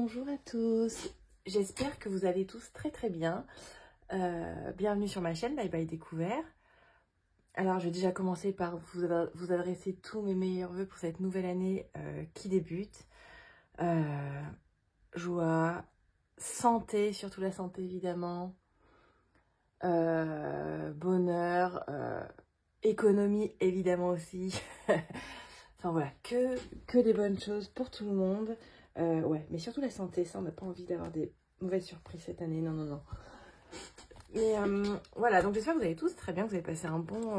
Bonjour à tous, j'espère que vous allez tous très bien. Bienvenue sur ma chaîne Bye Bye Découvert. Alors je vais déjà commencer par vous adresser tous mes meilleurs vœux pour cette nouvelle année qui débute. Joie, santé, surtout la santé évidemment, bonheur, économie évidemment aussi. Enfin voilà, que des bonnes choses pour tout le monde. Ouais, mais surtout la santé, ça on n'a pas envie d'avoir des mauvaises surprises cette année, non. Mais voilà, donc j'espère que vous allez tous très bien, que vous avez passé un bon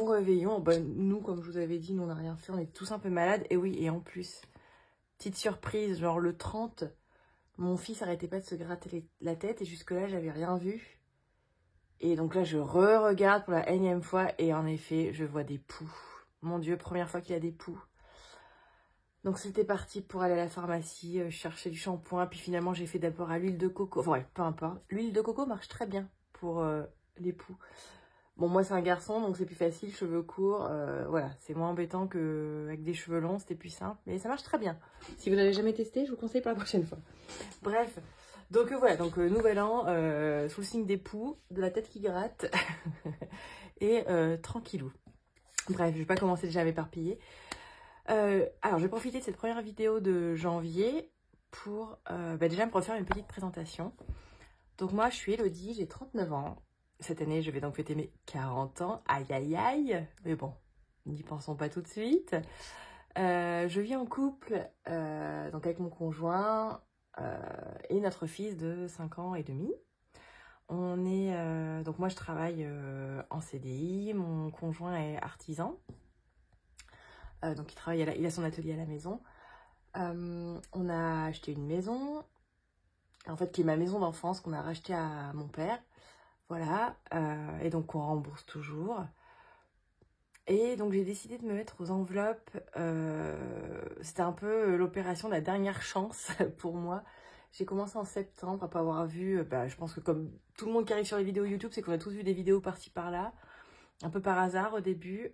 réveillon. Bon, nous, comme je vous avais dit, nous on n'a rien fait, on est tous un peu malades. Et oui, et en plus, petite surprise, genre le 30, mon fils arrêtait pas de se gratter la tête et jusque-là j'avais rien vu. Et donc là je re-regarde pour la énième fois et en effet je vois des poux. Mon Dieu, première fois qu'il y a des poux. Donc c'était parti pour aller à la pharmacie, chercher du shampoing, puis finalement j'ai fait d'abord à l'huile de coco, enfin ouais, peu importe. L'huile de coco marche très bien pour les poux. Bon, moi c'est un garçon, donc c'est plus facile, cheveux courts, voilà, c'est moins embêtant qu'avec des cheveux longs, c'était plus simple, mais ça marche très bien. Si vous n'avez jamais testé, je vous conseille pour la prochaine fois. Bref, donc voilà, donc nouvel an, sous le signe des poux, de la tête qui gratte, et tranquillou. Bref, je vais pas commencer déjà à m'éparpiller. Alors, je vais profiter de cette première vidéo de janvier pour déjà me refaire une petite présentation. Donc moi, je suis Elodie, j'ai 39 ans. Cette année, je vais donc fêter mes 40 ans. Aïe, aïe, aïe. Mais bon, n'y pensons pas tout de suite. Je vis en couple donc avec mon conjoint et notre fils de 5 ans et demi. On est, donc moi, je travaille en CDI. Mon conjoint est artisan. Donc il a son atelier à la maison. On a acheté une maison, en fait qui est ma maison d'enfance qu'on a racheté à mon père. Voilà, et donc on rembourse toujours. Et donc j'ai décidé de me mettre aux enveloppes. C'était un peu l'opération de la dernière chance pour moi. J'ai commencé en septembre après avoir vu, je pense que comme tout le monde qui arrive sur les vidéos YouTube, c'est qu'on a tous vu des vidéos par-ci par-là. Un peu par hasard au début,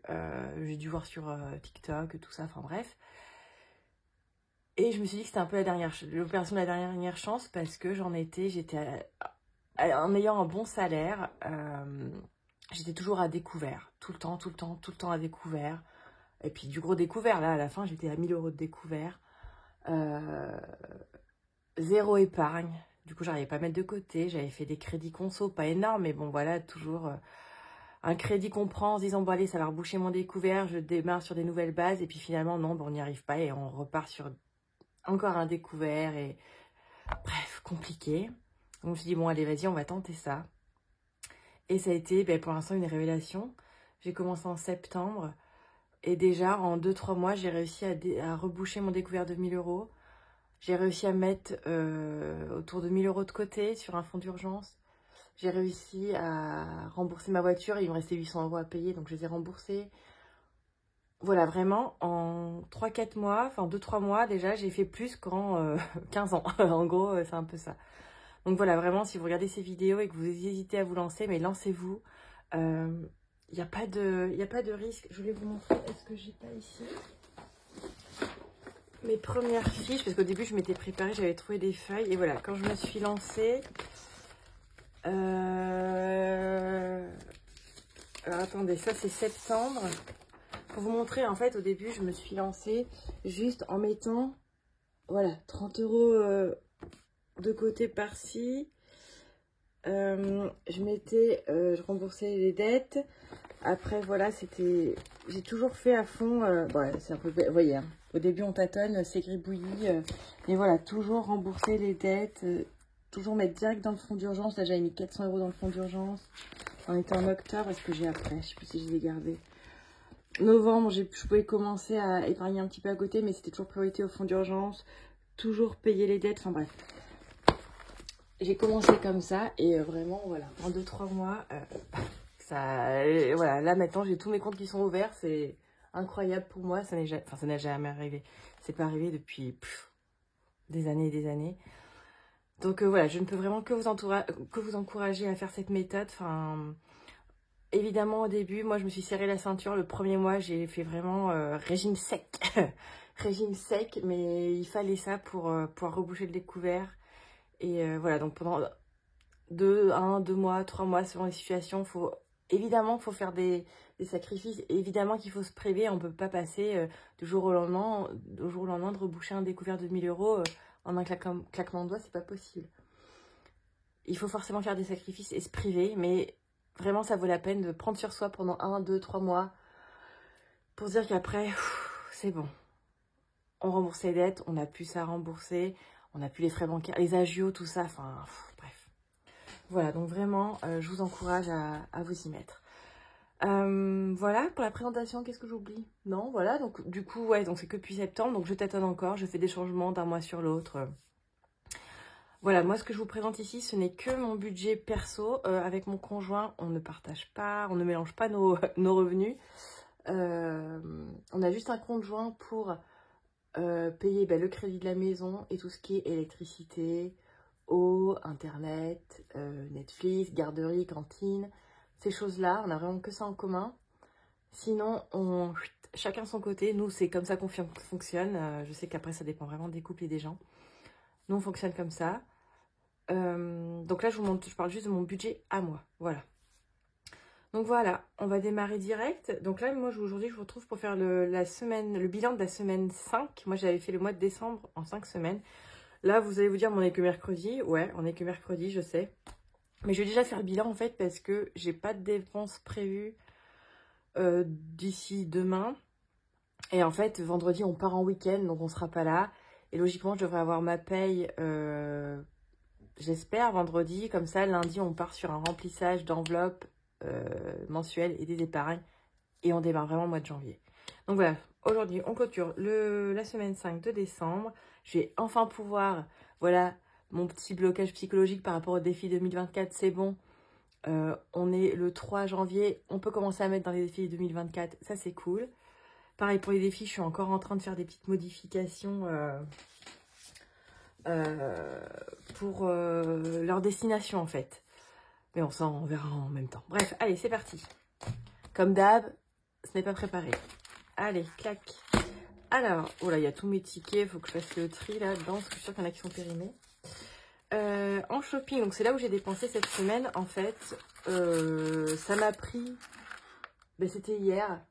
j'ai dû voir sur TikTok, tout ça, enfin bref. Et je me suis dit que c'était un peu l'opération de la dernière chance parce que en ayant un bon salaire, j'étais toujours à découvert, tout le temps à découvert. Et puis du gros découvert, là à la fin j'étais à 1000 € de découvert, zéro épargne. Du coup j'arrivais pas à mettre de côté, j'avais fait des crédits conso, pas énormes, mais bon voilà, toujours un crédit qu'on prend en se disant bon allez ça va reboucher mon découvert, je démarre sur des nouvelles bases et puis finalement non, on n'y arrive pas et on repart sur encore un découvert et bref, compliqué. Donc je me suis dit bon allez vas-y on va tenter ça. Et ça a été pour l'instant une révélation. J'ai commencé en septembre et déjà en 2-3 mois j'ai réussi à reboucher mon découvert de 1000 €. J'ai réussi à mettre autour de 1000 € de côté sur un fonds d'urgence. J'ai réussi à rembourser ma voiture, il me restait 800 € à payer, donc je les ai remboursés. Voilà, vraiment, en 3-4 mois, enfin 2-3 mois déjà, j'ai fait plus qu'en 15 ans. En gros, c'est un peu ça. Donc voilà, vraiment, si vous regardez ces vidéos et que vous hésitez à vous lancer, mais lancez-vous. Il n'y a pas de risque. Je voulais vous montrer, est-ce que j'ai pas ici mes premières fiches, parce qu'au début, je m'étais préparée, j'avais trouvé des feuilles. Et voilà, quand je me suis lancée... Alors attendez, ça c'est septembre. Pour vous montrer, en fait, au début, je me suis lancée juste en mettant, voilà, 30 € de côté par-ci. Je remboursais les dettes. Après, voilà, j'ai toujours fait à fond. Bon, c'est un peu, vous voyez, hein, au début, on tâtonne, c'est gribouillis. Mais voilà, toujours rembourser les dettes. Toujours mettre direct dans le fonds d'urgence. Là, j'avais mis 400 € dans le fonds d'urgence. On était en octobre. Est-ce que j'ai après? Je sais plus si je les ai gardés. Novembre, je pouvais commencer à épargner un petit peu à côté, mais c'était toujours priorité au fonds d'urgence. Toujours payer les dettes. Enfin bref. J'ai commencé comme ça et vraiment, voilà, en 2-3 mois, voilà, là maintenant j'ai tous mes comptes qui sont ouverts, c'est incroyable pour moi, ça n'a jamais arrivé. C'est pas arrivé depuis des années et des années. Donc voilà, je ne peux vraiment que vous encourager à faire cette méthode. Enfin, évidemment, au début, moi, je me suis serré la ceinture. Le premier mois, j'ai fait vraiment régime sec. Régime sec, mais il fallait ça pour pouvoir reboucher le découvert. Et voilà, donc pendant 2 mois, 3 mois, selon les situations, évidemment, faut faire des sacrifices. Évidemment qu'il faut se priver. On ne peut pas passer du jour au lendemain, de reboucher un découvert de 1 000 € en un claquement de doigts, c'est pas possible. Il faut forcément faire des sacrifices et se priver, mais vraiment, ça vaut la peine de prendre sur soi pendant 1, 2, 3 mois pour se dire qu'après, c'est bon. On rembourse les dettes, on n'a plus ça à rembourser, on n'a plus les frais bancaires, les agios, tout ça, enfin, bref. Voilà, donc vraiment, je vous encourage à vous y mettre. Voilà, pour la présentation, qu'est-ce que j'oublie? Non, voilà, donc du coup, ouais, donc c'est que depuis septembre, donc je tâtonne encore, je fais des changements d'un mois sur l'autre. Voilà, moi, ce que je vous présente ici, ce n'est que mon budget perso. Avec mon conjoint, on ne partage pas, on ne mélange pas nos revenus. On a juste un compte joint pour payer le crédit de la maison et tout ce qui est électricité, eau, internet, Netflix, garderie, cantine, ces choses-là. On n'a vraiment que ça en commun. Sinon, chacun son côté. Nous, c'est comme ça qu'on fonctionne. Je sais qu'après, ça dépend vraiment des couples et des gens. Nous, on fonctionne comme ça. Donc là, je parle juste de mon budget à moi. Voilà. Donc voilà, on va démarrer direct. Donc là, moi, aujourd'hui, je vous retrouve pour faire le bilan de la semaine 5. Moi, j'avais fait le mois de décembre en 5 semaines. Là, vous allez vous dire, on est que mercredi. Ouais, on est que mercredi, je sais. Mais je vais déjà faire le bilan, en fait, parce que j'ai pas de dépenses prévues d'ici demain. Et en fait, vendredi, on part en week-end, donc on sera pas là. Et logiquement, je devrais avoir ma paye, j'espère, vendredi. Comme ça, lundi, on part sur un remplissage d'enveloppes mensuelles et des épargnes. Et on démarre vraiment au mois de janvier. Donc voilà, aujourd'hui, on clôture la semaine 5 de décembre. Je vais enfin pouvoir, voilà, mon petit blocage psychologique par rapport au défi 2024, c'est bon. On est le 3 janvier, on peut commencer à mettre dans les défis 2024, ça c'est cool. Pareil pour les défis, je suis encore en train de faire des petites modifications pour leur destination en fait. Mais on verra en même temps. Bref, allez, c'est parti. Comme d'hab, ce n'est pas préparé. Allez, clac. Alors, oh là, il y a tous mes tickets, il faut que je fasse le tri là-dedans, parce que je suis sûre qu'il y en a qui sont périmés. En shopping, donc c'est là où j'ai dépensé cette semaine, en fait. Ça m'a pris, c'était hier.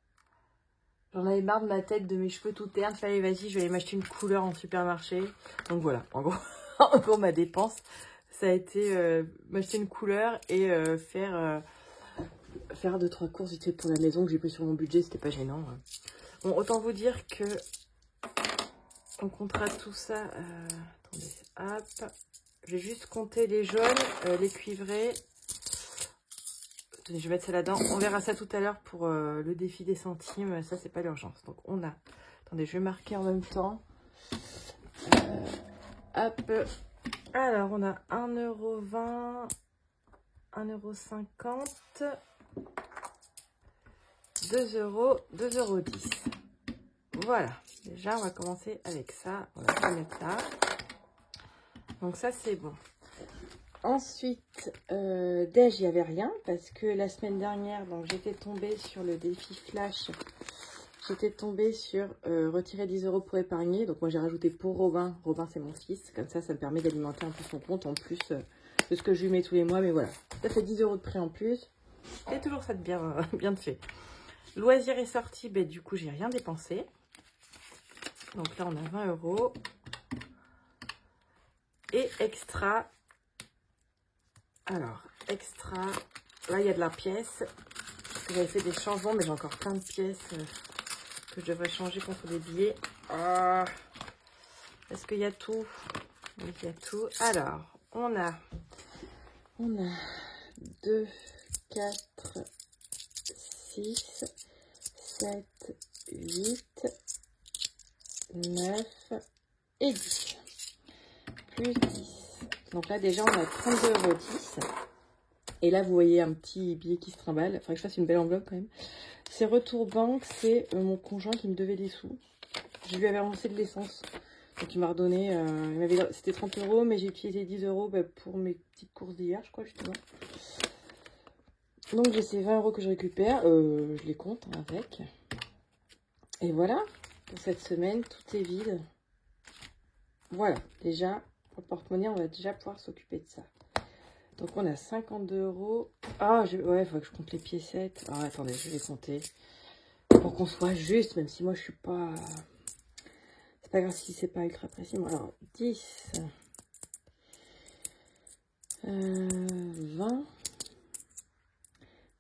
J'en avais marre de ma tête, de mes cheveux tout ternes. Allez, vas-y, je vais aller m'acheter une couleur en supermarché. Donc voilà, en gros, en gros ma dépense, ça a été m'acheter une couleur et faire 2-3 courses vite fait pour la maison que j'ai pris sur mon budget, c'était pas gênant. Bon, autant vous dire que on comptera tout ça. Attendez, hop. Je vais juste compter les jaunes, les cuivrés. Attendez, je vais mettre ça là-dedans. On verra ça tout à l'heure pour le défi des centimes. Ça, c'est pas l'urgence. Donc, on a... Attendez, je vais marquer en même temps. Hop. Alors, on a 1,20 €, 1,50 €, 2 €, 2,10 €. Voilà. Déjà, on va commencer avec ça. On va se mettre là. Donc, ça, c'est bon. Ensuite, Dej, il n'y avait rien parce que la semaine dernière, donc j'étais tombée sur le défi Flash. J'étais tombée sur retirer 10 € pour épargner. Donc moi j'ai rajouté pour Robin. Robin c'est mon fils. Comme ça, ça me permet d'alimenter un peu son compte en plus de ce que je lui mets tous les mois. Mais voilà, ça fait 10 € de prix en plus. C'est toujours ça de bien, bien de fait. Loisirs et sorties, du coup j'ai rien dépensé. Donc là on a 20 €. Et extra. Alors, extra, là il y a de la pièce, j'avais fait des changements, mais j'ai encore plein de pièces que je devrais changer contre des billets. Est-ce qu'il y a tout? Oui, il y a tout. Alors, on a 2, 4, 6, 7, 8, 9 et 10. Plus 10. Donc là, déjà, on a 32,10 €. Et là, vous voyez un petit billet qui se trimballe. Il faudrait que je fasse une belle enveloppe quand même. C'est retour banque. C'est mon conjoint qui me devait des sous. Je lui avais remboursé de l'essence. Donc il m'a redonné. C'était 30 €, mais j'ai utilisé 10 € pour mes petites courses d'hier, je crois, justement. Donc j'ai ces 20 € que je récupère, je les compte hein, avec. Et voilà, pour cette semaine, tout est vide. Voilà, déjà, pour le porte-monnaie, on va déjà pouvoir s'occuper de ça. Donc on a 52 €. Ah, ouais, il faut que je compte les piécettes. Ah, attendez, je vais compter. Pour qu'on soit juste, même si moi je suis pas... C'est pas grave si c'est pas ultra précis. Alors, 10, 20,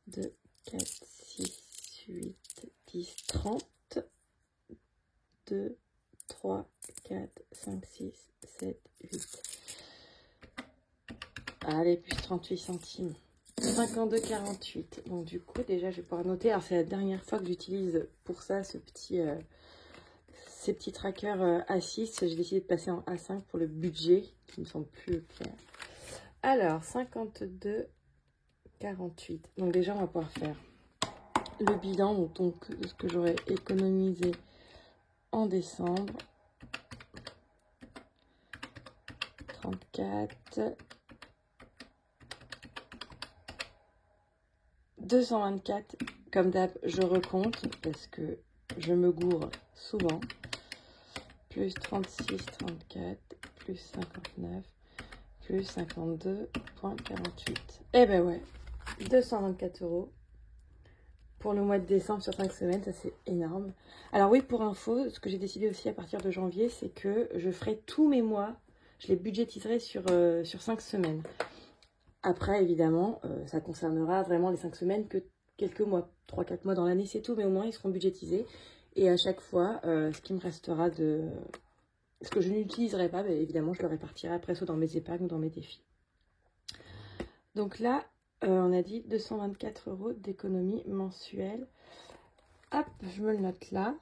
2, 4, 6, 8, 10, 30, 2, 3, 4, 5, 6, 7, 8. Allez, plus 38 centimes. 52,48. Donc du coup, déjà, je vais pouvoir noter. Alors, c'est la dernière fois que j'utilise pour ça ces petits trackers A6. J'ai décidé de passer en A5 pour le budget, qui me semble plus clair. Alors, 52,48. Donc déjà, on va pouvoir faire le bilan, donc ce que j'aurais économisé en décembre. 34. 224, comme d'hab, je recompte parce que je me gourre souvent. Plus 36, 34, plus 59, plus 52,48. Eh ben ouais, 224 € pour le mois de décembre sur 5 semaines, ça c'est énorme. Alors oui, pour info, ce que j'ai décidé aussi à partir de janvier, c'est que je ferai tous mes mois, je les budgétiserai sur 5 semaines. Après, évidemment, ça concernera vraiment les 5 semaines que quelques mois, 3-4 mois dans l'année, c'est tout, mais au moins ils seront budgétisés. Et à chaque fois, ce qui me restera de... Ce que je n'utiliserai pas, évidemment, je le répartirai après, soit dans mes épargnes ou dans mes défis. Donc là, on a dit 224 € d'économie mensuelle. Hop, je me le note là.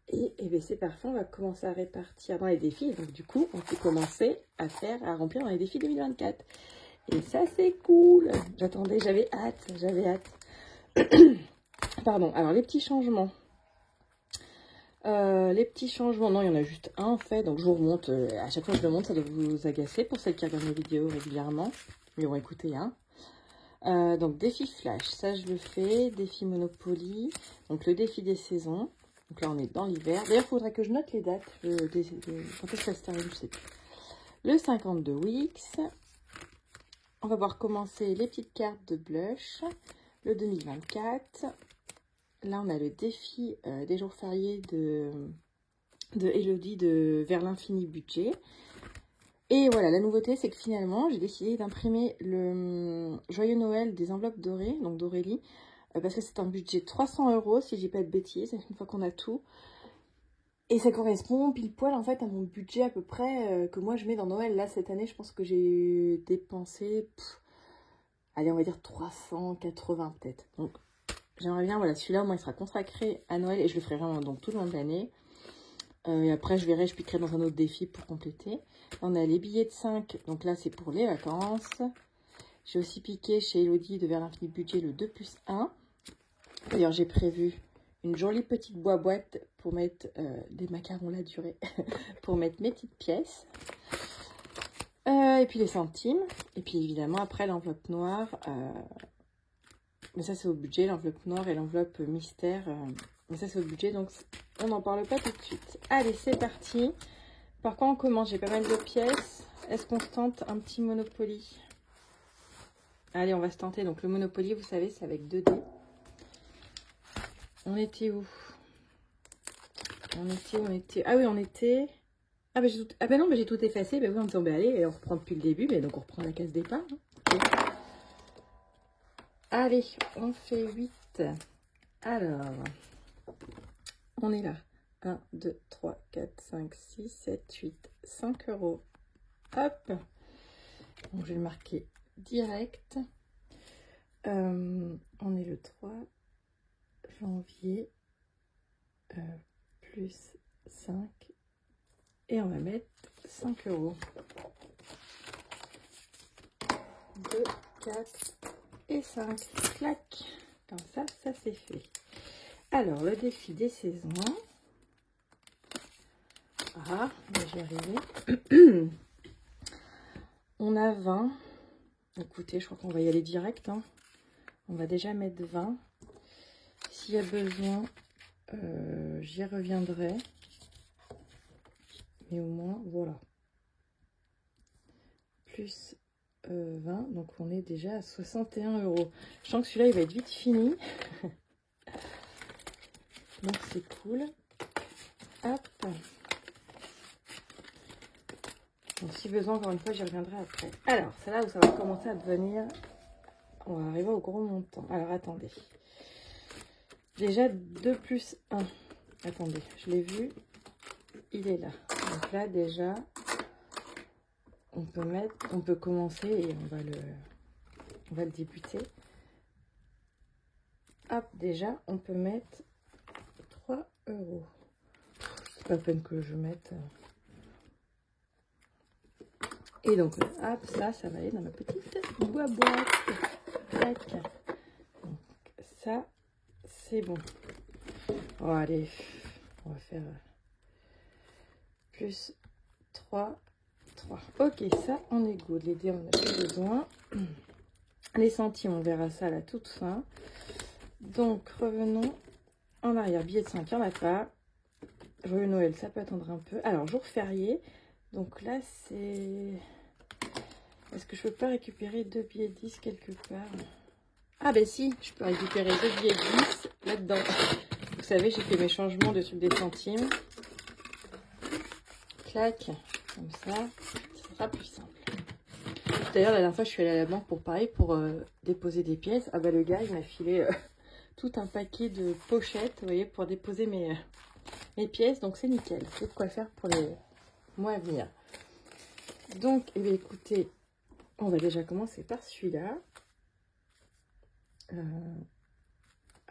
Et bien c'est parfait, on va commencer à répartir dans les défis. Donc du coup, on peut commencer à remplir dans les défis 2024. Et ça, c'est cool. J'attendais, j'avais hâte, Pardon, alors les petits changements. Non, il y en a juste un en fait. Donc je vous remonte, à chaque fois que je le montre, ça doit vous agacer pour celles qui regardent mes vidéos régulièrement. Mais bon, écoutez, hein. Donc défi flash, ça je le fais. Défi Monopoly, donc le défi des saisons. Donc là, on est dans l'hiver. D'ailleurs, il faudrait que je note les dates. Quand est-ce que ça se termine, je sais plus. Le 52 Wix. On va voir commencer les petites cartes de blush. Le 2024. Là, on a le défi des jours fériés de Elodie de Vers l'infini budget. Et voilà, la nouveauté, c'est que finalement, j'ai décidé d'imprimer le Joyeux Noël des enveloppes dorées, donc d'Aurélie. Parce que c'est un budget de 300 € si je dis pas de bêtises, une fois qu'on a tout. Et ça correspond pile poil en fait à mon budget à peu près que moi je mets dans Noël. Là cette année je pense que j'ai dépensé, allez on va dire 380 peut-être. Donc j'aimerais bien, voilà, celui-là au moins il sera consacré à Noël et je le ferai vraiment donc tout le long de l'année. Et après je verrai, je piquerai dans un autre défi pour compléter. On a les billets de 5, donc là c'est pour les vacances. J'ai aussi piqué chez Elodie de Vers l'infini budget le 2+1. D'ailleurs, j'ai prévu une jolie petite boîte pour mettre des macarons la durée, pour mettre mes petites pièces. Et puis les centimes. Et puis évidemment, après l'enveloppe noire. Mais ça, c'est au budget, l'enveloppe noire et l'enveloppe mystère. Mais ça, c'est au budget, donc on n'en parle pas tout de suite. Allez, c'est parti. Par quoi on commence? J'ai pas mal de pièces. Est-ce qu'on se tente un petit Monopoly? Allez, on va se tenter. Donc le Monopoly, vous savez, c'est avec 2 dés. On était où? On était... Ah oui, on était... Ah bah, non, mais j'ai tout effacé. Bah oui, on me dit, allez, on reprend depuis le début. Mais donc, on reprend la case départ. Hein. Okay. Allez, on fait 8. Alors, on est là. 1, 2, 3, 4, 5, 6, 7, 8, 5 €. Hop. Donc, je vais le marquer direct. On est le 3 janvier. Plus 5. Et on va mettre 5 €. 2, 4 et 5. Clac. Comme ça, ça c'est fait. Alors, le défi des saisons. Ah, je vais y arriver. On a 20, Écoutez, je crois qu'on va y aller direct. Hein. On va déjà mettre 20. S'il y a besoin, j'y reviendrai. Mais au moins, voilà. Plus 20, donc on est déjà à 61 €. Je sens que celui-là, il va être vite fini. Donc c'est cool. Hop. Donc si besoin, encore une fois, j'y reviendrai après. Alors, c'est là où ça va commencer à devenir... On va arriver au gros montant. Alors, attendez. Déjà, 2 plus 1. Attendez, je l'ai vu. Il est là. Donc là, déjà, on peut commencer et on va le débuter. Hop, déjà, on peut mettre 3 €. C'est pas la peine que je mette... Et donc, hop, ça va aller dans ma petite boîte. Tac. Donc, ça, c'est bon. Bon, allez, on va faire plus 3. Ok, ça, on est good. Les dés, on n'a plus besoin. Les centimes, on verra ça à la toute fin. Donc, revenons en arrière. Billet de 5, il n'y en a pas. Joyeux Noël, ça peut attendre un peu. Alors, jour férié. Donc là, c'est... Est-ce que je peux pas récupérer 2 billets 10 quelque part? Ah ben si, je peux récupérer 2 billets 10 là-dedans. Vous savez, j'ai fait mes changements de trucs des centimes. Clac, comme ça, ce sera plus simple. D'ailleurs, la dernière fois, je suis allée à la banque pour pareil, pour déposer des pièces. Ah bah le gars, il m'a filé tout un paquet de pochettes, vous voyez, pour déposer mes pièces. Donc c'est nickel, c'est de quoi faire pour les mois à venir. Donc, eh bien, écoutez, on va déjà commencer par celui-là.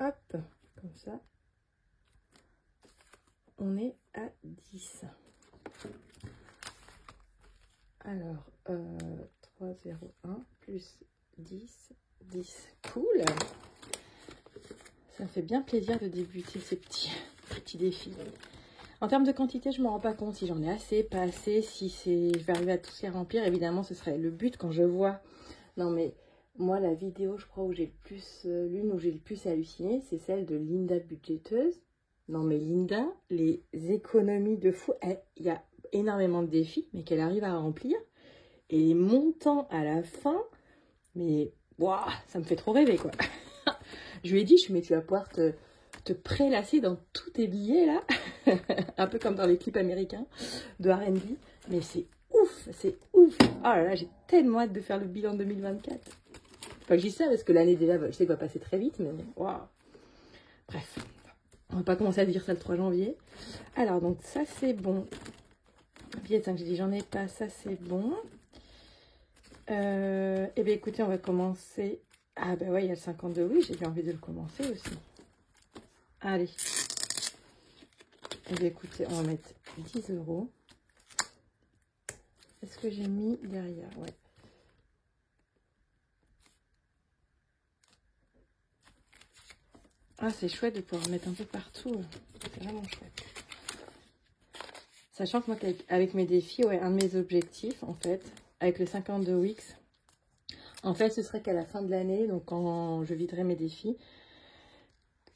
Hop, comme ça. On est à 10. Alors, 3, 0, 1, plus 10, 10. Cool. Ça me fait bien plaisir de débuter ces petits défis. En termes de quantité, je ne me rends pas compte si j'en ai assez, pas assez, si je vais arriver à tous les remplir. Évidemment, ce serait le but quand je vois... Non, mais moi, la vidéo, je crois, où j'ai le plus... l'une où j'ai le plus halluciné, c'est celle de Linda Budgeteuse. Non, mais Linda, les économies de fou, il y a énormément de défis, mais qu'elle arrive à remplir. Et les montants à la fin, mais waouh, ça me fait trop rêver, quoi. Je lui ai dit, mais tu vas pouvoir te prélasser dans tous tes billets, là. Un peu comme dans les clips américains de R&B. Mais c'est ouf, c'est ouf. Oh là là, j'ai tellement hâte de faire le bilan 2024. Enfin, je dis ça parce que l'année déjà, je sais qu'elle va passer très vite, mais waouh. Bref, on va pas commencer à dire ça le 3 janvier. Alors, donc ça, c'est bon. Billet de 5, j'ai dit, j'en ai pas, ça, c'est bon. Eh bien, écoutez, on va commencer... Ah, ben ouais, il y a le 52, oui, j'ai bien envie de le commencer aussi. Allez. Eh bien, écoutez, on va mettre 10 €. Est-ce que j'ai mis derrière? Ouais. Ah, c'est chouette de pouvoir mettre un peu partout. C'est vraiment chouette. Sachant que moi, avec mes défis, ouais, un de mes objectifs, en fait, avec le 52 Wix, en fait, ce serait qu'à la fin de l'année, donc quand je viderai mes défis,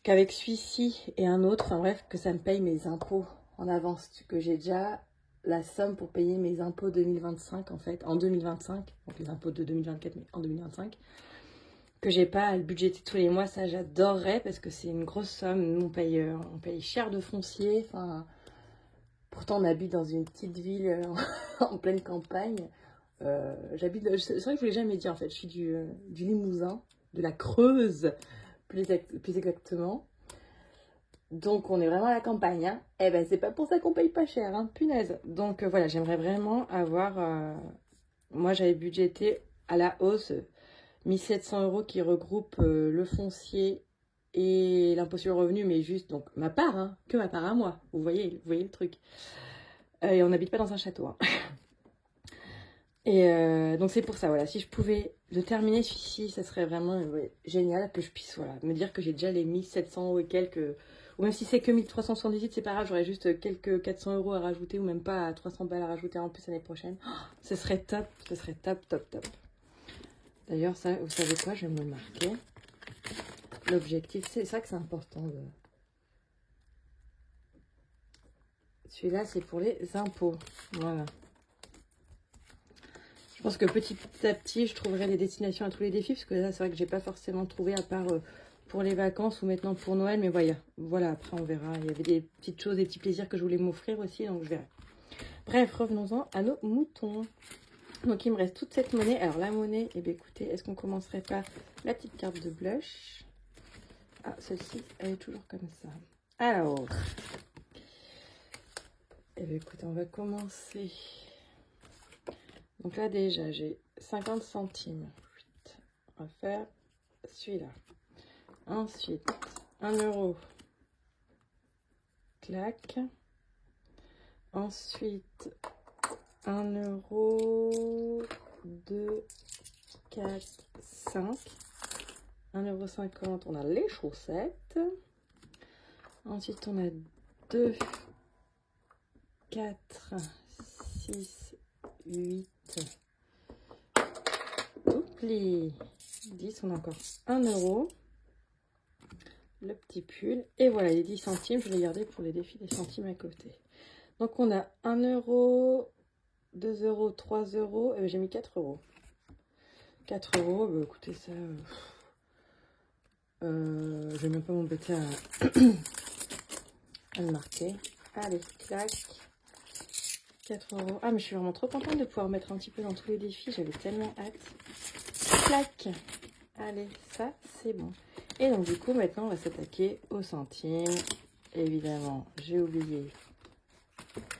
qu'avec celui-ci et un autre, enfin bref, que ça me paye mes impôts en avance, que j'ai déjà la somme pour payer mes impôts 2025, en fait, en 2025, donc les impôts de 2024, mais en 2025, que j'ai pas à le budgéter tous les mois, ça j'adorerais, parce que c'est une grosse somme, nous on paye cher de foncier, enfin, pourtant on habite dans une petite ville en pleine campagne. J'habite, c'est vrai que je ne l'ai jamais dit en fait, je suis du Limousin, de la Creuse plus exactement. Donc on est vraiment à la campagne, hein. Eh ben c'est pas pour ça qu'on paye pas cher, hein, punaise. Donc voilà, j'aimerais vraiment avoir, moi j'avais budgété à la hausse 1700 € qui regroupe le foncier et l'impôt sur le revenu, mais juste donc ma part, hein, que ma part à moi, vous voyez le truc. Et on n'habite pas dans un château, hein. Et donc c'est pour ça, voilà, si je pouvais le terminer celui-ci, ça serait vraiment génial que je puisse voilà, me dire que j'ai déjà les 1700 € et quelques, ou même si c'est que 1378, c'est pas grave, j'aurais juste quelques 400 € à rajouter, ou même pas 300 balles à rajouter en plus l'année prochaine. Oh, ce serait top, top. D'ailleurs, ça, vous savez quoi, je vais me le marquer. L'objectif, c'est ça que c'est important. Celui-là, c'est pour les impôts. Voilà. Je pense que petit à petit, je trouverai les destinations à tous les défis. Parce que là, c'est vrai que j'ai pas forcément trouvé, à part pour les vacances ou maintenant pour Noël. Mais voilà, après, on verra. Il y avait des petites choses, des petits plaisirs que je voulais m'offrir aussi. Donc, je verrai. Bref, revenons-en à nos moutons. Donc, il me reste toute cette monnaie. Alors, la monnaie, eh bien, écoutez, est-ce qu'on commencerait par la petite carte de blush? Ah, celle-ci, elle est toujours comme ça. Alors, eh bien, écoutez, on va commencer. Donc là, déjà, j'ai 50 centimes. On va faire celui-là. Ensuite, 1 euro. Clac. Ensuite, 1 euro. 2, 4, 5. 1,50 €. On a les chaussettes. Ensuite, on a 2, 4, 6, 8. Oupli. 10, on a encore 1 euro. Le petit pull. Et voilà, les 10 centimes, je vais les garder pour les défis des centimes à côté. Donc, on a 1 euro, 2 euros, 3 euros. Et j'ai mis 4 euros. 4 euros, bah, écoutez, ça... je vais même pas m'embêter à le marquer. Allez, clac. 4 euros. Ah, mais je suis vraiment trop contente de pouvoir mettre un petit peu dans tous les défis. J'avais tellement hâte. Clac. Allez, ça, c'est bon. Et donc, du coup, maintenant, on va s'attaquer aux centimes. Évidemment, j'ai oublié.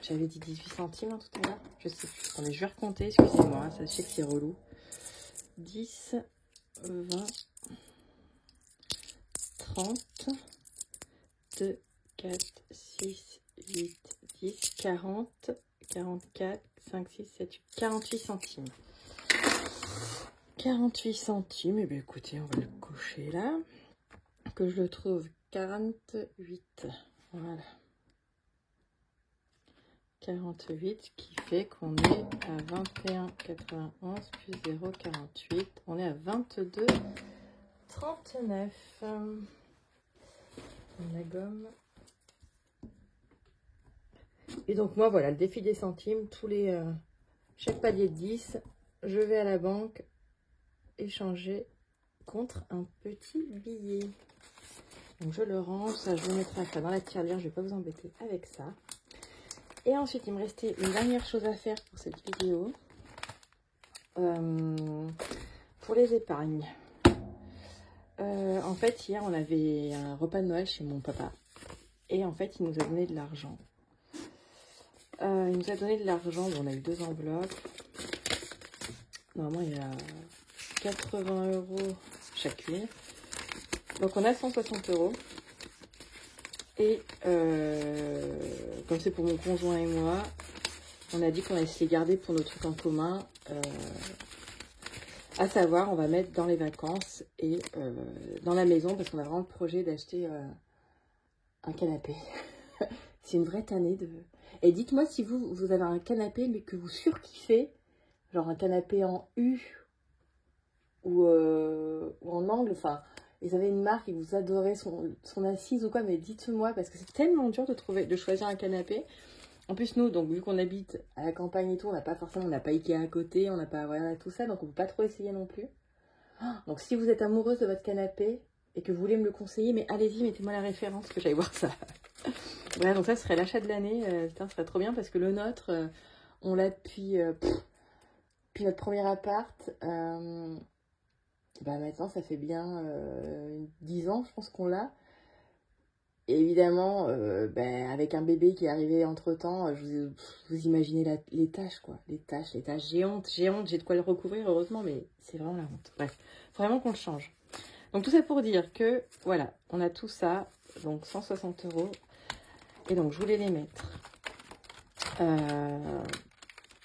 J'avais dit 18 centimes hein, tout à l'heure. Je sais plus. Attendez, je vais recompter. Excusez-moi, ça, je sais que c'est relou. 10, 20, 30, 2, 4, 6, 8, 10, 40, 44, 5, 6, 7, 8, 48 centimes. 48 centimes, et bien écoutez, on va le cocher là. Que je le trouve 48. Voilà. 48 qui fait qu'on est à 21,91 plus 0,48. On est à 22,39. La gomme. Et donc moi voilà, le défi des centimes, tous les chaque palier de 10, je vais à la banque échanger contre un petit billet. Donc je le range, ça je le mettrai après dans la tirelire, je vais pas vous embêter avec ça. Et ensuite il me restait une dernière chose à faire pour cette vidéo. Pour les épargnes. En fait hier on avait un repas de Noël chez mon papa. Et en fait il nous a donné de l'argent. Il nous a donné de l'argent, bon, on a eu 2 enveloppes. Normalement il y a 80 € chacune. Donc on a 160 €. Et comme c'est pour mon conjoint et moi, on a dit qu'on allait se les garder pour nos trucs en commun. À savoir, on va mettre dans les vacances et dans la maison parce qu'on a vraiment le projet d'acheter un canapé. C'est une vraie tannée de... Et dites-moi si vous avez un canapé mais que vous surkiffez, genre un canapé en U ou en angle, enfin... Ils avaient une marque et vous adorez son assise ou quoi, mais dites-moi, parce que c'est tellement dur de choisir un canapé. En plus, nous, donc vu qu'on habite à la campagne et tout, on n'a pas Ikea à côté, on n'a pas, voilà, tout ça, donc on ne peut pas trop essayer non plus. Donc si vous êtes amoureuse de votre canapé et que vous voulez me le conseiller, mais allez-y, mettez-moi la référence, que j'aille voir ça. Voilà, donc ça serait l'achat de l'année, putain, ce serait trop bien, parce que le nôtre, on l'a depuis notre premier appart. Bah maintenant ça fait bien 10 ans je pense qu'on l'a. Et évidemment avec un bébé qui est arrivé entre temps, vous imaginez les tâches quoi, les tâches, j'ai honte, j'ai de quoi le recouvrir heureusement, mais c'est vraiment la honte. Bref, faut vraiment qu'on le change. Donc tout ça pour dire que voilà, on a tout ça, donc 160 €. Et donc je voulais les mettre.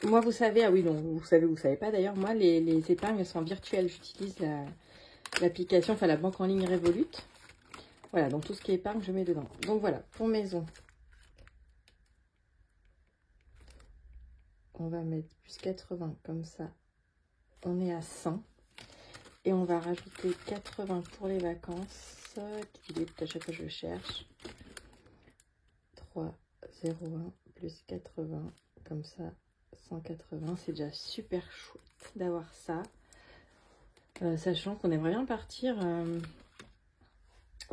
Moi, vous savez, ah oui, non, vous savez pas d'ailleurs, moi, les épargnes, elles sont virtuelles. J'utilise l'application, enfin la banque en ligne Revolut. Voilà, donc tout ce qui est épargne, je mets dedans. Donc voilà, pour maison, on va mettre plus 80 comme ça. On est à 100. Et on va rajouter 80 pour les vacances. À chaque fois je cherche. 3, 0, 1 plus 80. Comme ça, 180. C'est déjà super chouette d'avoir ça. Sachant qu'on aimerait bien partir.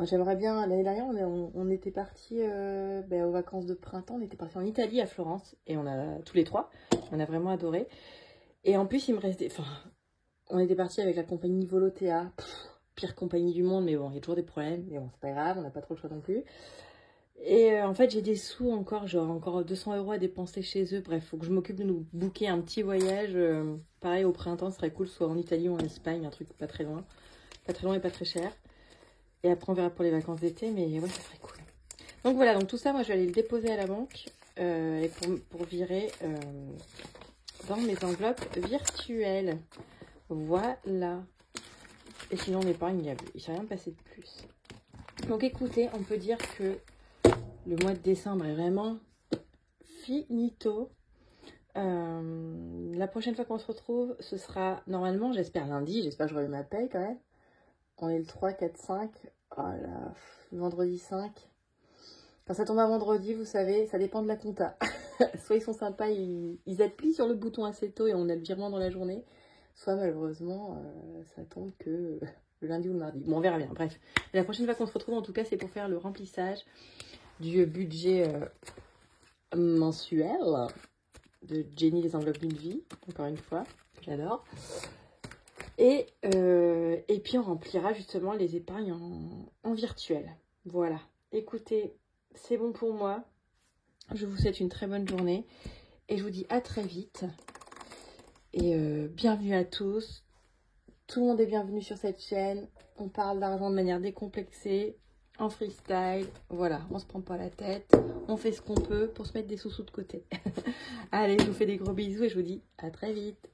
J'aimerais bien. L'année dernière, on était partis aux vacances de printemps. On était partis en Italie, à Florence. Et on a tous les trois. On a vraiment adoré. Et en plus, il me restait. Enfin, on était partis avec la compagnie Volotea. Pire compagnie du monde, mais bon, il y a toujours des problèmes. Mais bon, c'est pas grave, on n'a pas trop le choix non plus. Et en fait, j'ai des sous encore, genre encore 200 € à dépenser chez eux. Bref, faut que je m'occupe de nous booker un petit voyage. Pareil, au printemps, ce serait cool, soit en Italie ou en Espagne, un truc pas très loin. Pas très loin et pas très cher. Et après, on verra pour les vacances d'été, mais ouais, ça serait cool. Donc voilà, donc tout ça, moi, je vais aller le déposer à la banque et pour virer dans mes enveloppes virtuelles. Voilà. Et sinon, l'épargne, il ne s'est rien passé de plus. Donc écoutez, on peut dire que le mois de décembre est vraiment finito. La prochaine fois qu'on se retrouve, ce sera normalement, j'espère lundi, j'espère que j'aurai eu ma paye quand même. On est le 3, 4, 5. Oh là, vendredi 5. Quand ça tombe à vendredi, vous savez, ça dépend de la compta. Soit ils sont sympas, ils appuient sur le bouton assez tôt et on a le virement dans la journée. Soit malheureusement, ça tombe que le lundi ou le mardi. Bon, on verra bien. Bref, la prochaine fois qu'on se retrouve, en tout cas, c'est pour faire le remplissage du budget mensuel de Jenny les enveloppes d'une vie. Encore une fois, j'adore. Et puis on remplira justement les épargnes en virtuel. Voilà. Écoutez, c'est bon pour moi. Je vous souhaite une très bonne journée. Et je vous dis à très vite. Et bienvenue à tous. Tout le monde est bienvenu sur cette chaîne. On parle d'argent de manière décomplexée, en freestyle. Voilà, on se prend pas la tête. On fait ce qu'on peut pour se mettre des sous-sous de côté. Allez, je vous fais des gros bisous et je vous dis à très vite.